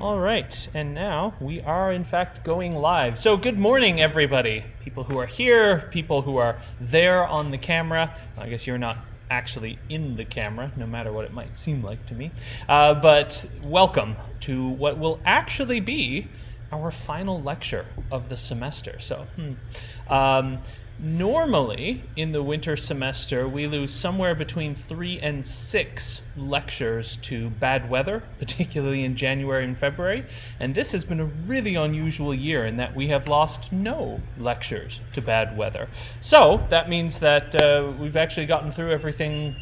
All right, and now we are in fact going live. So good morning, everybody. People who are here, people who are there on the camera. I guess you're not actually in the camera, no matter what it might seem like to me. But welcome to what will actually be our final lecture of the semester. So, normally in the winter semester, we lose somewhere between 3 and 6 lectures to bad weather, particularly in January and February. And this has been a really unusual year in that we have lost no lectures to bad weather. So that means that we've actually gotten through everything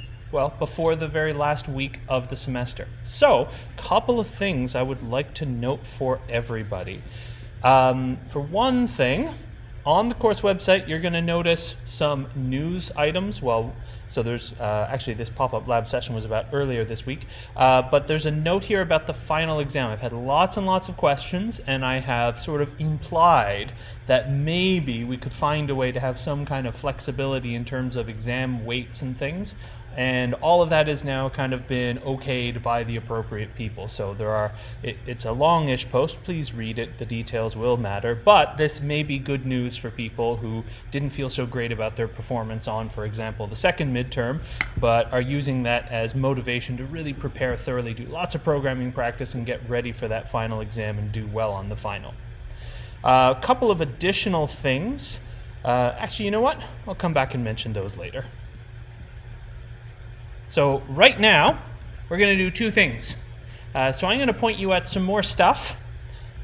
before the very last week of the semester. So, a couple of things I would like to note for everybody. For one thing, on the course website, you're going to notice some news items. So there's actually this pop-up lab session was about earlier this week, but there's a note here about the final exam. I've had lots and lots of questions, and I have sort of implied that maybe we could find a way to have some kind of flexibility in terms of exam weights and things. And all of that has now kind of been okayed by the appropriate people. So it's a longish post. Please read it. The details will matter. But this may be good news for people who didn't feel so great about their performance on, for example, the second midterm, but are using that as motivation to really prepare thoroughly, do lots of programming practice, and get ready for that final exam and do well on the final. A couple of additional things. Actually, you know what? I'll come back and mention those later. So right now, we're going to do two things. So I'm going to point you at some more stuff,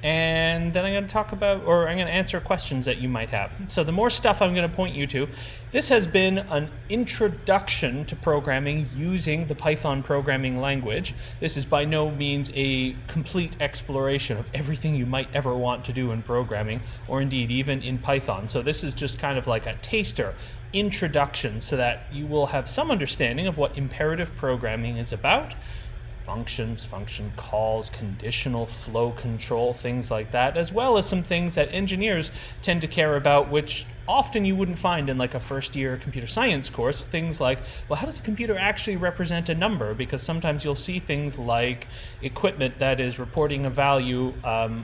and then I'm going to I'm going to answer questions that you might have. So the more stuff I'm going to point you to, this has been an introduction to programming using the Python programming language. This is by no means a complete exploration of everything you might ever want to do in programming, or indeed even in Python. So this is just kind of like a taster introduction so that you will have some understanding of what imperative programming is about. Functions, function calls, conditional flow control, things like that, as well as some things that engineers tend to care about, which often you wouldn't find in like a first-year computer science course. Things like, well, how does a computer actually represent a number? Because sometimes you'll see things like equipment that is reporting a value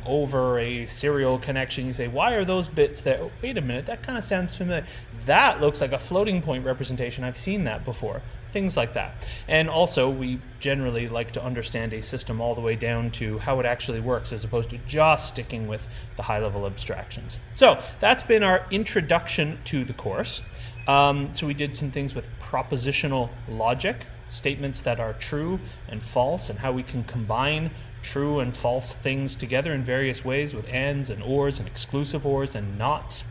over a serial connection. You say, why are those bits there? Oh, wait a minute, that kind of sounds familiar. That looks like a floating point representation. I've seen that before. Things like that. And also, we generally like to understand a system all the way down to how it actually works, as opposed to just sticking with the high-level abstractions. So that's been our introduction to the course. So we did some things with propositional logic, statements that are true and false, and how we can combine true and false things together in various ways with ands and ors and exclusive ors and nots.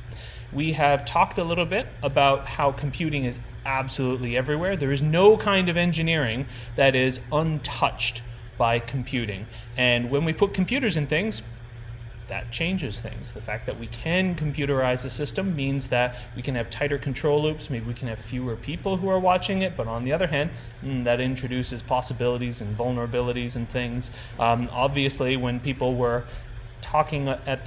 We have talked a little bit about how computing is absolutely everywhere. There is no kind of engineering that is untouched by computing. And when we put computers in things, that changes things. The fact that we can computerize a system means that we can have tighter control loops. Maybe we can have fewer people who are watching it. But on the other hand, that introduces possibilities and vulnerabilities and things. Obviously, when people were talking at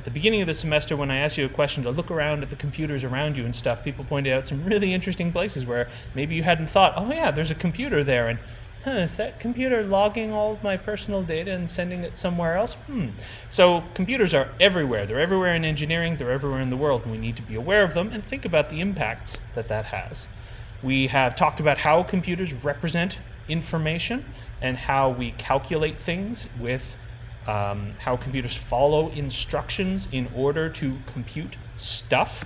the beginning of the semester, when I asked you a question to look around at the computers around you and stuff, people pointed out some really interesting places where maybe you hadn't thought, oh yeah, there's a computer there, and is that computer logging all of my personal data and sending it somewhere else? So computers are everywhere. They're everywhere in engineering, they're everywhere in the world, and we need to be aware of them and think about the impacts that that has. We have talked about how computers represent information and how we calculate things with how computers follow instructions in order to compute stuff.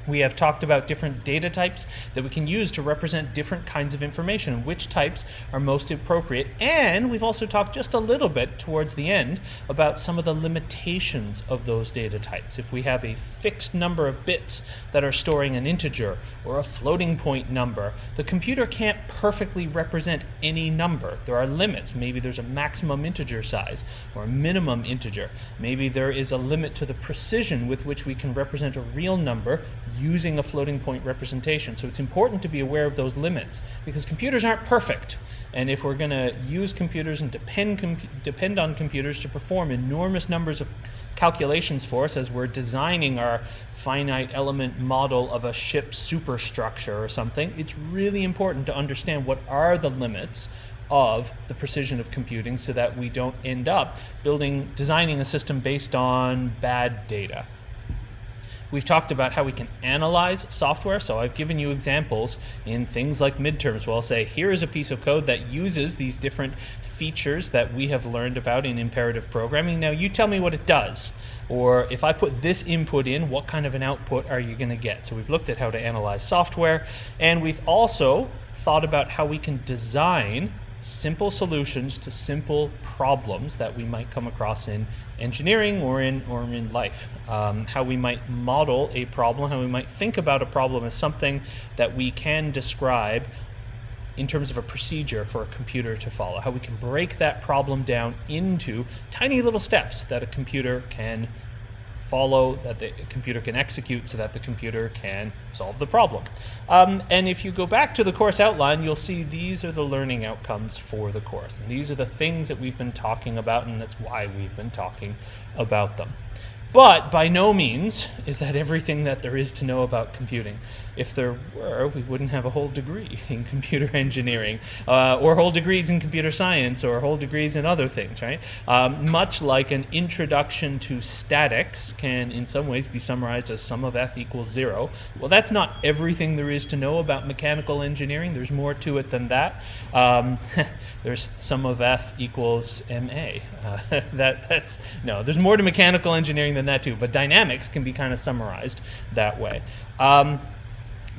We have talked about different data types that we can use to represent different kinds of information and which types are most appropriate. And we've also talked just a little bit towards the end about some of the limitations of those data types. If we have a fixed number of bits that are storing an integer or a floating point number, the computer can't perfectly represent any number. There are limits. Maybe there's a maximum integer size or a minimum integer. Maybe there is a limit to the precision with which we can represent a real number using a floating point representation. So it's important to be aware of those limits because computers aren't perfect. And if we're going to use computers and depend on computers to perform enormous numbers of calculations for us as we're designing our finite element model of a ship superstructure or something, it's really important to understand what are the limits of the precision of computing so that we don't end up designing a system based on bad data. We've talked about how we can analyze software, so I've given you examples in things like midterms where I'll say, here is a piece of code that uses these different features that we have learned about in imperative programming. Now you tell me what it does, or if I put this input in, what kind of an output are you going to get? So we've looked at how to analyze software, and we've also thought about how we can design simple solutions to simple problems that we might come across in engineering or in life. How we might model a problem, how we might think about a problem as something that we can describe in terms of a procedure for a computer to follow. How we can break that problem down into tiny little steps that a computer can follow, that the computer can execute so that the computer can solve the problem. And if you go back to the course outline, you'll see these are the learning outcomes for the course. And these are the things that we've been talking about, and that's why we've been talking about them. But by no means is that everything that there is to know about computing. If there were, we wouldn't have a whole degree in computer engineering, or whole degrees in computer science, or whole degrees in other things, right? Much like an introduction to statics can in some ways be summarized as sum of F equals 0. Well, that's not everything there is to know about mechanical engineering. There's more to it than that. There's sum of F equals MA. There's more to mechanical engineering than that too, but dynamics can be kind of summarized that way.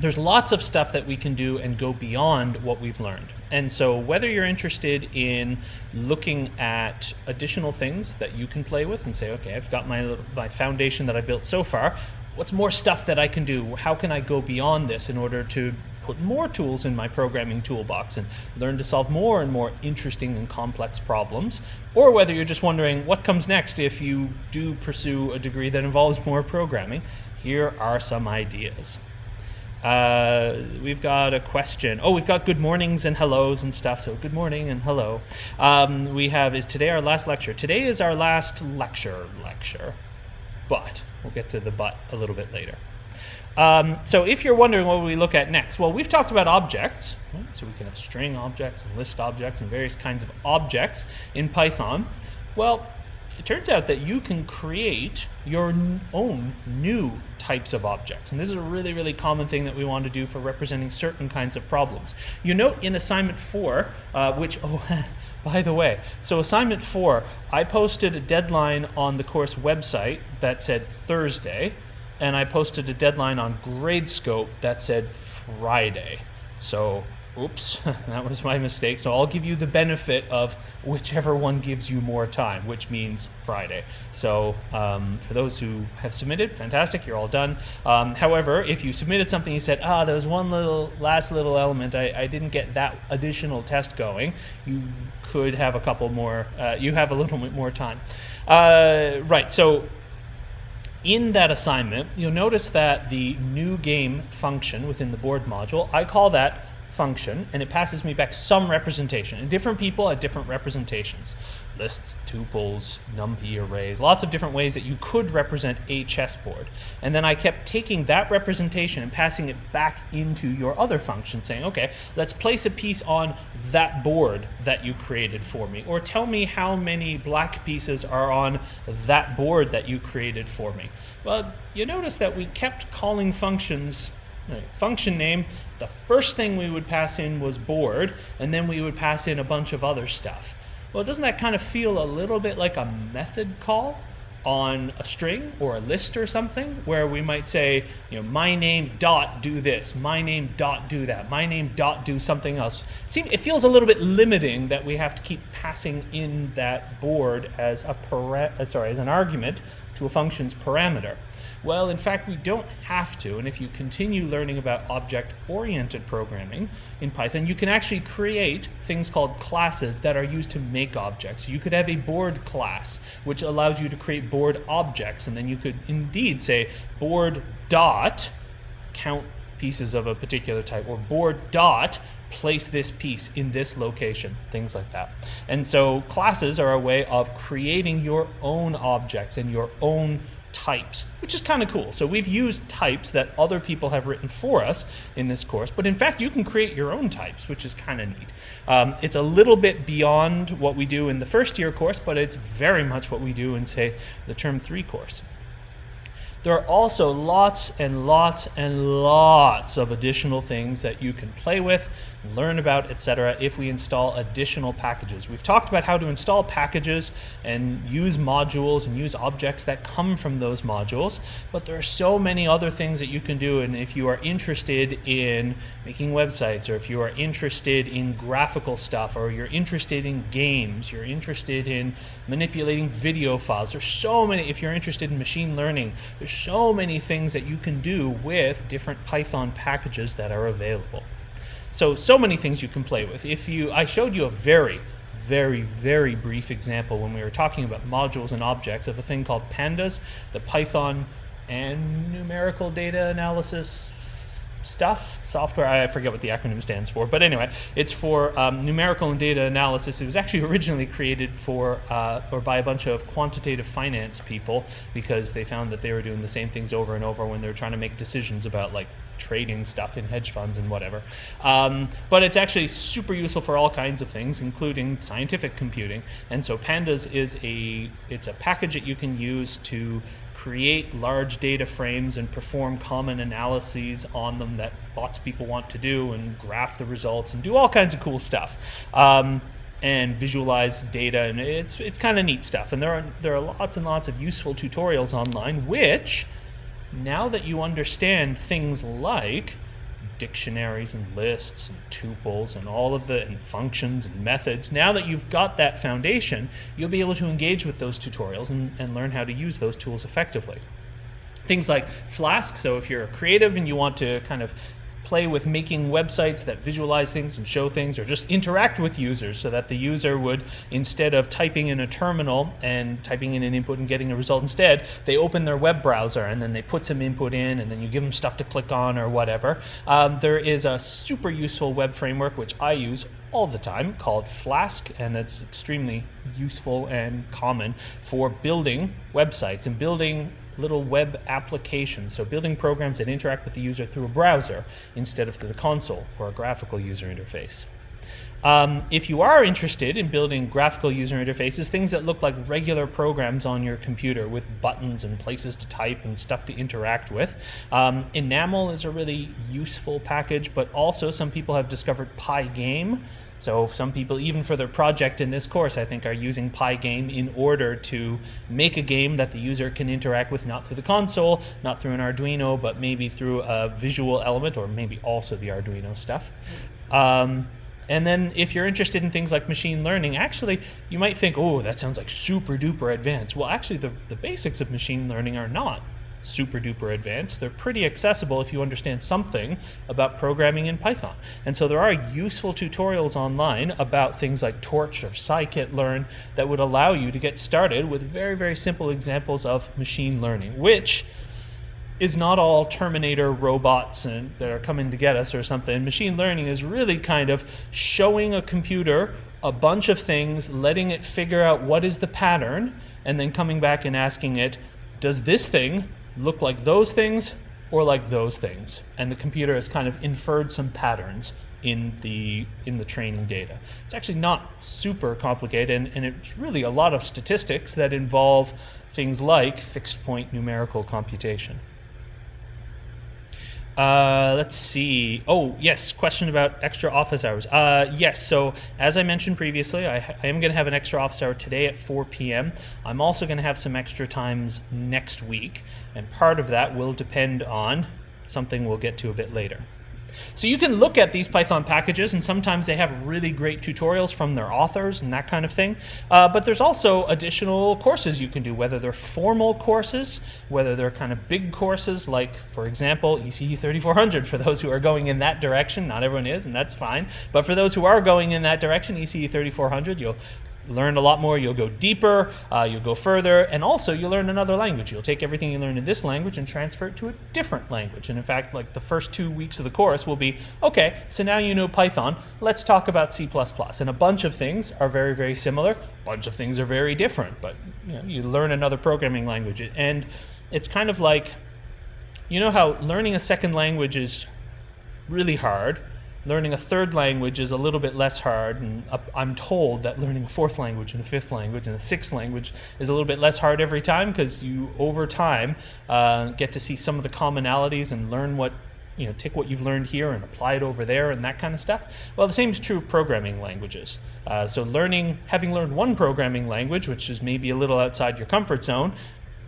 There's lots of stuff that we can do and go beyond what we've learned. And so whether you're interested in looking at additional things that you can play with and say, okay, I've got my foundation that I built so far, what's more stuff that I can do? How can I go beyond this in order to put more tools in my programming toolbox and learn to solve more and more interesting and complex problems? Or whether you're just wondering what comes next if you do pursue a degree that involves more programming, here are some ideas. We've got a question. Oh, we've got good mornings and hellos and stuff. So good morning and hello. We have, is today our last lecture? Today is our last lecture, but we'll get to the but a little bit later. So if you're wondering what we look at next, well, we've talked about objects, right? So we can have string objects and list objects and various kinds of objects in Python. Well, it turns out that you can create your own new types of objects. And this is a really, really common thing that we want to do for representing certain kinds of problems. You note in assignment 4, by the way, so assignment 4, I posted a deadline on the course website that said Thursday, and I posted a deadline on Gradescope that said Friday. So, oops, that was my mistake. So I'll give you the benefit of whichever one gives you more time, which means Friday. So for those who have submitted, fantastic, you're all done. However, if you submitted something, you said, there was one last little element, I didn't get that additional test going, you could have a couple more, you have a little bit more time. Right, so in that assignment, you'll notice that the new game function within the board module, I call that function, and it passes me back some representation. And different people have different representations. Lists, tuples, numpy arrays, lots of different ways that you could represent a chessboard. And then I kept taking that representation and passing it back into your other function, saying, okay, let's place a piece on that board that you created for me, or tell me how many black pieces are on that board that you created for me. Well, you notice that we kept calling functions function name. The first thing we would pass in was board, and then we would pass in a bunch of other stuff. Well, doesn't that kind of feel a little bit like a method call on a string or a list or something, where we might say, my name dot do this, my name dot do that, my name dot do something else. It feels a little bit limiting that we have to keep passing in that board as an argument to a function's parameter. Well, in fact, we don't have to, and if you continue learning about object-oriented programming in Python, you can actually create things called classes that are used to make objects. You could have a board class, which allows you to create board objects, and then you could indeed say board dot count pieces of a particular type, or board dot place this piece in this location, things like that. And so classes are a way of creating your own objects and your own types, which is kind of cool. So we've used types that other people have written for us in this course, but in fact you can create your own types, which is kind of neat. It's a little bit beyond what we do in the first year course, but it's very much what we do in, say, the term 3 course. There are also lots and lots and lots of additional things that you can play with, learn about, etc. if we install additional packages. We've talked about how to install packages and use modules and use objects that come from those modules, but there are so many other things that you can do, and if you are interested in making websites, or if you are interested in graphical stuff, or you're interested in games, you're interested in manipulating video files, there's so many, if you're interested in machine learning, there's so many things that you can do with different Python packages that are available. So many things you can play with. I showed you a very brief example when we were talking about modules and objects of a thing called Pandas, the Python and numerical data analysis software. I forget what the acronym stands for, but anyway, it's for numerical and data analysis. It was actually originally created for or by a bunch of quantitative finance people, because they found that they were doing the same things over and over when they were trying to make decisions about like trading stuff in hedge funds and whatever. But it's actually super useful for all kinds of things, including scientific computing. And so Pandas is it's a package that you can use to create large data frames and perform common analyses on them that lots of people want to do, and graph the results and do all kinds of cool stuff. And visualize data, and it's kind of neat stuff. And there are lots and lots of useful tutorials online, which, now that you understand things like dictionaries and lists and tuples and all of and functions and methods, now that you've got that foundation, you'll be able to engage with those tutorials and learn how to use those tools effectively. Things like Flask, so if you're a creative and you want to kind of play with making websites that visualize things and show things, or just interact with users so that the user would, instead of typing in a terminal and typing in an input and getting a result, instead they open their web browser and then they put some input in, and then you give them stuff to click on or whatever. There is a super useful web framework which I use all the time called Flask, and it's extremely useful and common for building websites and building little web applications, so building programs that interact with the user through a browser instead of through the console or a graphical user interface. If you are interested in building graphical user interfaces, things that look like regular programs on your computer with buttons and places to type and stuff to interact with, Enamel is a really useful package, but also some people have discovered Pygame. So some people, even for their project in this course, I think are using Pygame in order to make a game that the user can interact with, not through the console, not through an Arduino, but maybe through a visual element, or maybe also the Arduino stuff. And then if you're interested in things like machine learning, actually, you might think, oh, that sounds like super duper advanced. Well, actually, the basics of machine learning are not super duper advanced. They're pretty accessible if you understand something about programming in Python. And so there are useful tutorials online about things like Torch or scikit-learn that would allow you to get started with very simple examples of machine learning, which is not all Terminator robots and that are coming to get us or something. Machine learning is really kind of showing a computer a bunch of things, letting it figure out what is the pattern, and then coming back and asking it, does this thing look like those things or like those things? And the computer has kind of inferred some patterns in the training data. It's actually not super complicated, and it's really a lot of statistics that involve things like fixed point numerical computation. Let's see. Oh, yes, question about extra office hours. Yes, so as I mentioned previously, I am going to have an extra office hour today at 4 p.m. I'm also going to have some extra times next week, and part of that will depend on something we'll get to a bit later. So you can look at these Python packages, and sometimes they have really great tutorials from their authors and that kind of thing. But there's also additional courses you can do, whether they're formal courses, whether they're kind of big courses, like, for example, ECE 3400 for those who are going in that direction. Not everyone is, and that's fine. But for those who are going in that direction, ECE 3400, you'll learn a lot more, you'll go deeper, you'll go further, and also you'll learn another language. You'll take everything you learn in this language and transfer it to a different language. And in fact, like the first 2 weeks of the course will be, okay, so now you know Python, let's talk about C++. And a bunch of things are very, very similar, a bunch of things are very different, but you learn another programming language. And it's kind of like, you know how learning a second language is really hard, learning a third language is a little bit less hard, and I'm told that learning a fourth language and a fifth language and a sixth language is a little bit less hard every time, because you, over time, get to see some of the commonalities and learn what, take what you've learned here and apply it over there and that kind of stuff. Well, the same is true of programming languages. So having learned one programming language, which is maybe a little outside your comfort zone,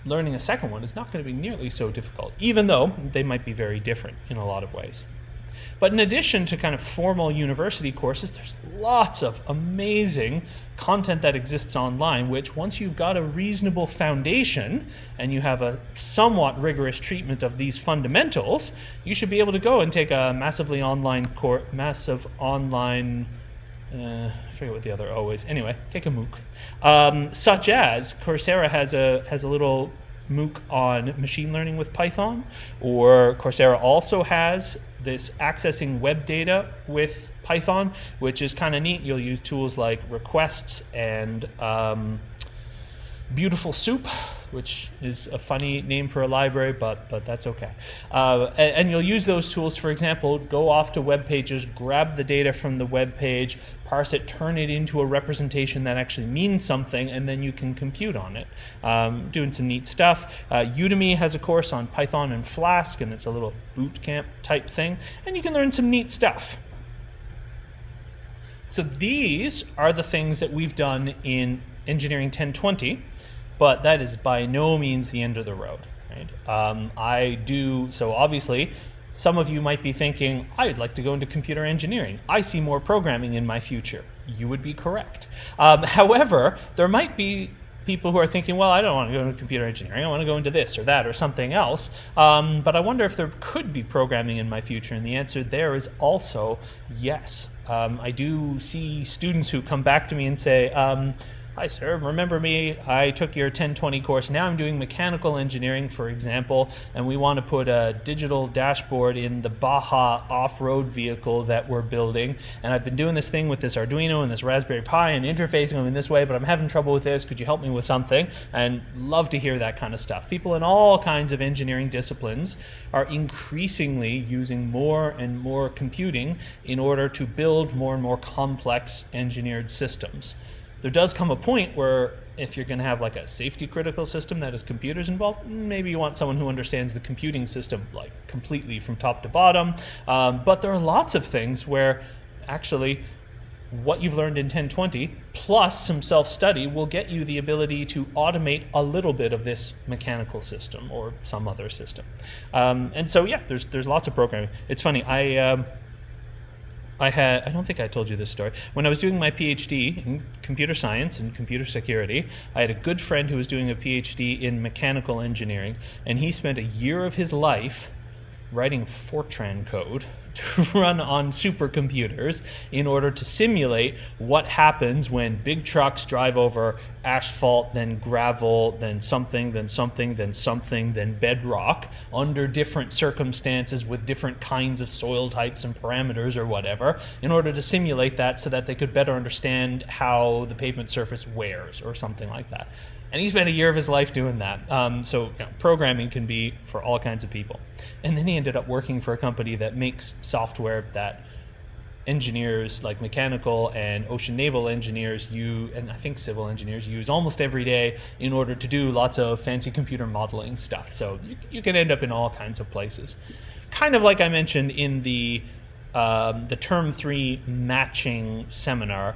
learning a second one is not going to be nearly so difficult, even though they might be very different in a lot of ways. But in addition to kind of formal university courses, there's lots of amazing content that exists online, which once you've got a reasonable foundation and you have a somewhat rigorous treatment of these fundamentals, you should be able to go and take a I forget what the other O is. Anyway, take a MOOC. Such as Coursera has a little MOOC on machine learning with Python, or Coursera also has this accessing web data with Python, which is kind of neat. You'll use tools like requests and Beautiful Soup, which is a funny name for a library, but that's okay. And you'll use those tools, for example, go off to web pages, grab the data from the web page, parse it, turn it into a representation that actually means something, and then you can compute on it. Doing some neat stuff. Udemy has a course on Python and Flask, and it's a little boot camp type thing, and you can learn some neat stuff. So these are the things that we've done in Engineering 1020, but that is by no means the end of the road, right? So obviously, some of you might be thinking, I'd like to go into computer engineering. I see more programming in my future. You would be correct. However, there might be people who are thinking, well, I don't want to go into computer engineering. I want to go into this or that or something else. But I wonder if there could be programming in my future. And the answer there is also yes. I do see students who come back to me and say, hi, sir, remember me? I took your 1020 course. Now I'm doing mechanical engineering, for example, and we want to put a digital dashboard in the Baja off-road vehicle that we're building. And I've been doing this thing with this Arduino and this Raspberry Pi and interfacing them in this way, but I'm having trouble with this. Could you help me with something? And love to hear that kind of stuff. People in all kinds of engineering disciplines are increasingly using more and more computing in order to build more and more complex engineered systems. There does come a point where if you're going to have like a safety critical system that has computers involved, maybe you want someone who understands the computing system like completely from top to bottom. But there are lots of things where actually what you've learned in 1020 plus some self-study will get you the ability to automate a little bit of this mechanical system or some other system. And so yeah, there's lots of programming. It's funny, I don't think I told you this story. When I was doing my PhD in computer science and computer security, I had a good friend who was doing a PhD in mechanical engineering, and he spent a year of his life writing Fortran code to run on supercomputers in order to simulate what happens when big trucks drive over asphalt, then gravel, then something, then something, then something, then bedrock under different circumstances with different kinds of soil types and parameters or whatever, in order to simulate that so that they could better understand how the pavement surface wears or something like that. And he spent a year of his life doing that. So programming can be for all kinds of people. And then he ended up working for a company that makes software that engineers like mechanical and ocean naval engineers use, and I think civil engineers use almost every day in order to do lots of fancy computer modeling stuff. So you can end up in all kinds of places. Kind of like I mentioned in the Term 3 matching seminar,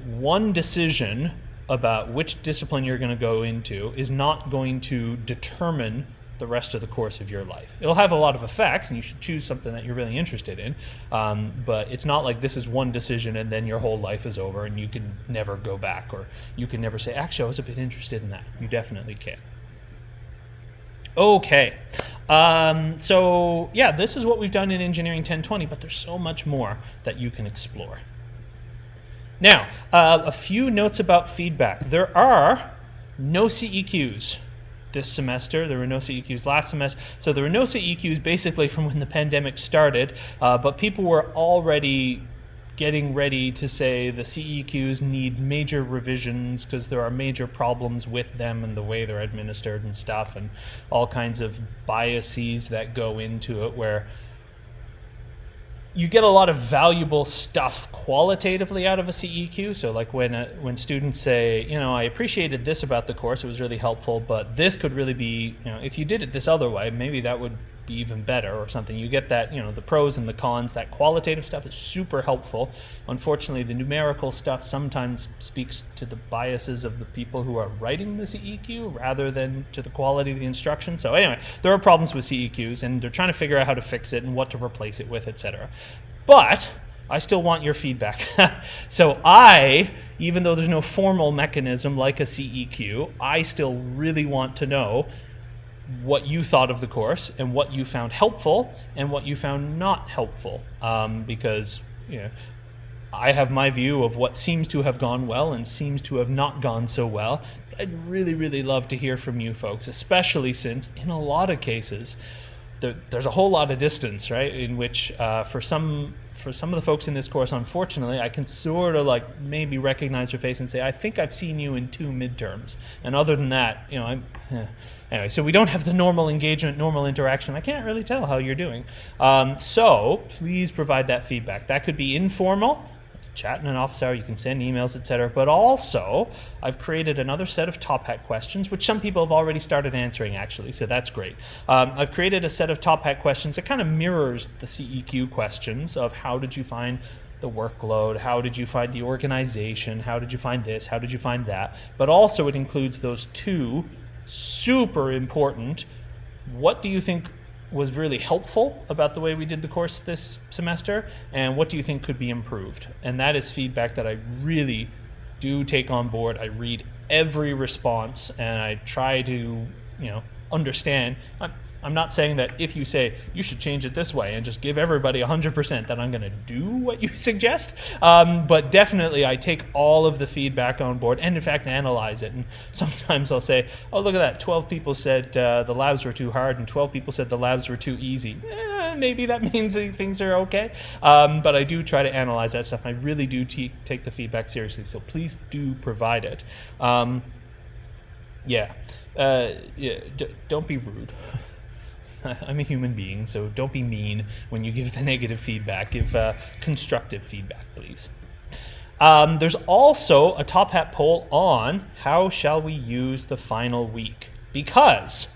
one decision about which discipline you're going to go into is not going to determine the rest of the course of your life. It'll have a lot of effects, and you should choose something that you're really interested in, but it's not like this is one decision and then your whole life is over and you can never go back, or you can never say, actually, I was a bit interested in that. You definitely can. Okay, so yeah, this is what we've done in Engineering 1020, but there's so much more that you can explore. Now, a few notes about feedback. There are no CEQs this semester. There were no CEQs last semester. So there were no CEQs basically from when the pandemic started, but people were already getting ready to say the CEQs need major revisions because there are major problems with them and the way they're administered and stuff, and all kinds of biases that go into it where you get a lot of valuable stuff qualitatively out of a CEQ. So like when students say, you know, I appreciated this about the course, it was really helpful, but this could really be, you know, if you did it this other way, maybe that would be even better or something. You get that, you know, the pros and the cons, that qualitative stuff is super helpful. Unfortunately, the numerical stuff sometimes speaks to the biases of the people who are writing the CEQ rather than to the quality of the instruction. So anyway, there are problems with CEQs and they're trying to figure out how to fix it and what to replace it with, etc. But I still want your feedback. So even though there's no formal mechanism like a CEQ, I still really want to know what you thought of the course and what you found helpful and what you found not helpful, because, you know, I have my view of what seems to have gone well and seems to have not gone so well. But I'd really, really love to hear from you folks, especially since in a lot of cases there's a whole lot of distance, right? In which for some of the folks in this course, unfortunately, I can sort of like maybe recognize your face and say, I think I've seen you in 2 midterms. And other than that, you know, anyway, so we don't have the normal engagement, normal interaction. I can't really tell how you're doing. So please provide that feedback. That could be informal. Chat in an office hour, you can send emails, etc. But also, I've created another set of Top Hat questions, which some people have already started answering, actually, so that's great. I've created a set of Top Hat questions that kind of mirrors the CEQ questions of how did you find the workload, how did you find the organization, how did you find this, how did you find that, but also it includes those 2 super important, what do you think was really helpful about the way we did the course this semester, and what do you think could be improved? And that is feedback that I really do take on board. I read every response and I try to, you know, understand. I'm not saying that if you say you should change it this way and just give everybody 100% that I'm going to do what you suggest, but definitely I take all of the feedback on board and in fact analyze it. And sometimes I'll say, oh, look at that, 12 people said the labs were too hard and 12 people said the labs were too easy. Maybe that means things are okay, but I do try to analyze that stuff. I really do take the feedback seriously, so please do provide it. Don't be rude. I'm a human being, so don't be mean when you give the negative feedback. Give constructive feedback, please. There's also a Top Hat poll on how shall we use the final week, because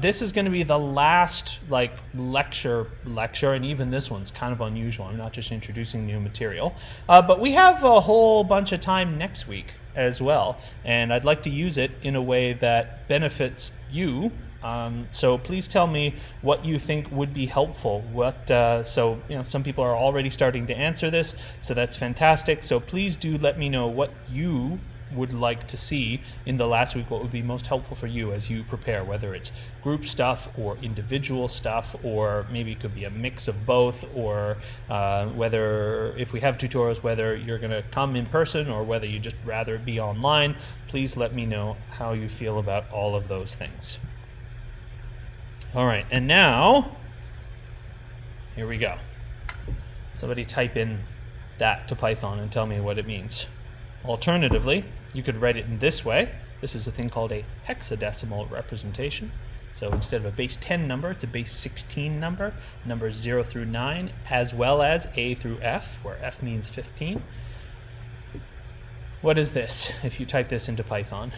this is going to be the last lecture, and even this one's kind of unusual. I'm not just introducing new material, but we have a whole bunch of time next week as well, and I'd like to use it in a way that benefits you. So please tell me what you think would be helpful. So you know, some people are already starting to answer this, so that's fantastic. So please do let me know what you would like to see in the last week, what would be most helpful for you as you prepare, whether it's group stuff or individual stuff, or maybe it could be a mix of both, or whether, if we have tutorials, whether you're going to come in person or whether you just rather it be online. Please let me know how you feel about all of those things. All right, and now, here we go. Somebody type in that to Python and tell me what it means. Alternatively, you could write it in this way. This is a thing called a hexadecimal representation. So instead of a base 10 number, it's a base 16 number, numbers 0 through 9, as well as A through F, where F means 15. What is this if you type this into Python?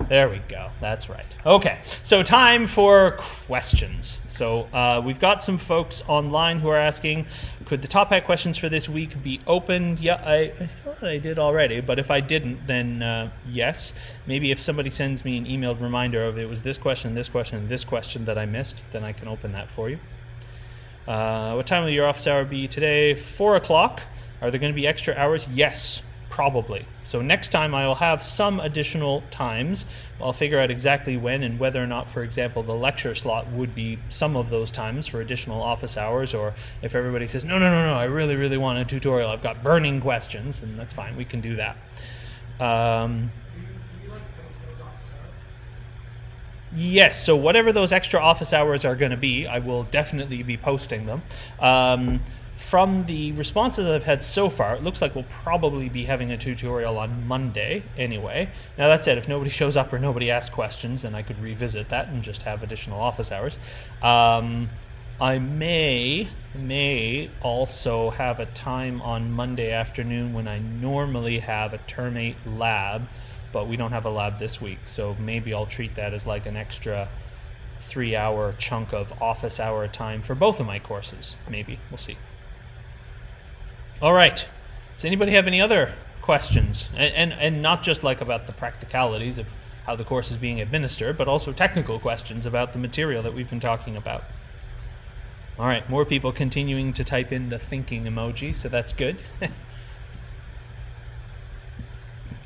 There we go. That's right. Okay, so time for questions. So we've got some folks online who are asking, could the Top Hat questions for this week be opened? Yeah, I thought I did already, but if I didn't, then yes. Maybe if somebody sends me an emailed reminder of it was this question, this question, and this question that I missed, then I can open that for you. What time will your office hour be today? 4 o'clock. Are there going to be extra hours? Yes. probably. So next time I will have some additional times. I'll figure out exactly when and whether or not, for example, the lecture slot would be some of those times for additional office hours, or if everybody says, no, I really, really want a tutorial, I've got burning questions, then that's fine, we can do that. Yes, so whatever those extra office hours are going to be, I will definitely be posting them. From the responses I've had so far, it looks like we'll probably be having a tutorial on Monday anyway. Now that said, if nobody shows up or nobody asks questions, then I could revisit that and just have additional office hours. I may also have a time on Monday afternoon when I normally have a Term 8 lab, but we don't have a lab this week, so maybe I'll treat that as like an extra 3-hour chunk of office hour time for both of my courses. Maybe, we'll see. All right, does anybody have any other questions? And not just like about the practicalities of how the course is being administered, but also technical questions about the material that we've been talking about. All right, more people continuing to type in the thinking emoji, so that's good.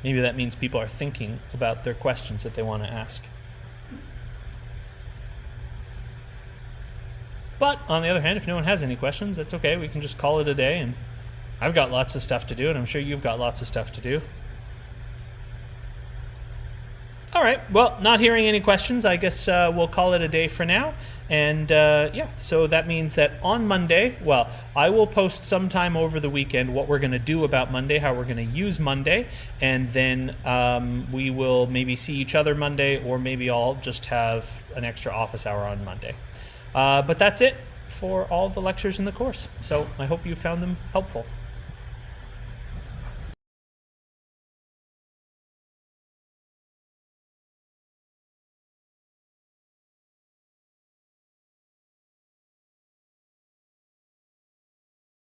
Maybe that means people are thinking about their questions that they want to ask. But on the other hand, if no one has any questions, that's okay. We can just call it a day, and I've got lots of stuff to do, and I'm sure you've got lots of stuff to do. All right, well, not hearing any questions, I guess we'll call it a day for now. And yeah, so that means that on Monday, well, I will post sometime over the weekend what we're going to do about Monday, how we're going to use Monday, and then we will maybe see each other Monday, or maybe I'll just have an extra office hour on Monday. But that's it for all the lectures in the course. So I hope you found them helpful.